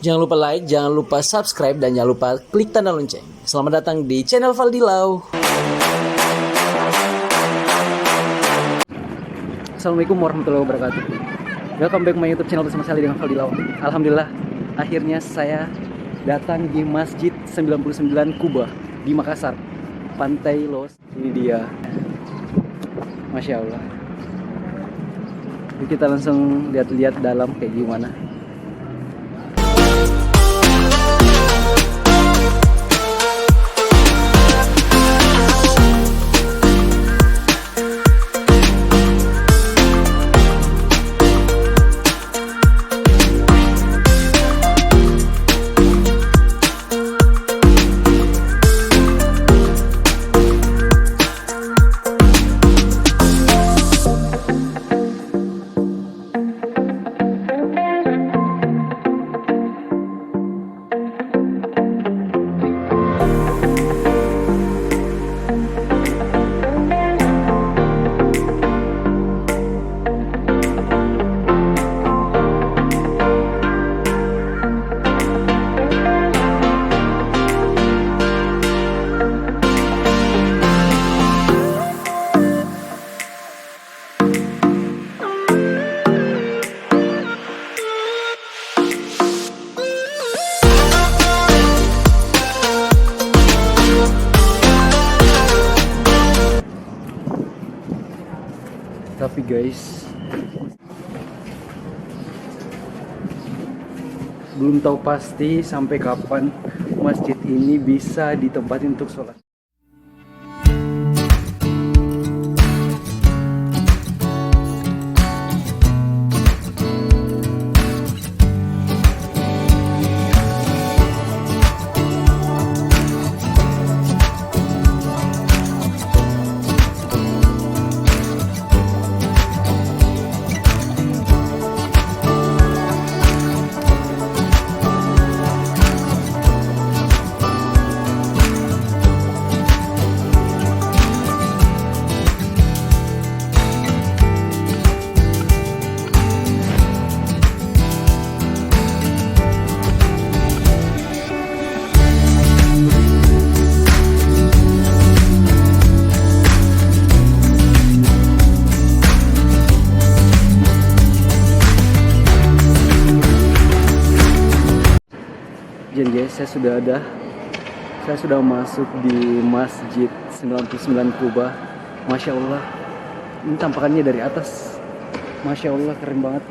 Jangan lupa like, jangan lupa subscribe, dan jangan lupa klik tanda lonceng. Selamat datang di channel Valdilau. Assalamualaikum warahmatullahi wabarakatuh. Welcome back my YouTube channel bersama saya dengan Valdilau. Alhamdulillah, akhirnya saya datang di Masjid 99 Kuba di Makassar, Pantai Los. Ini dia, Masya Allah. Jadi kita langsung lihat-lihat dalam kayak gimana. Tapi guys, belum tahu pasti sampai kapan masjid ini bisa ditempatin untuk sholat. Jadi guys, saya sudah masuk di Masjid 99 Kuba. Masya Allah, ini tampakannya dari atas. Masya Allah, keren banget.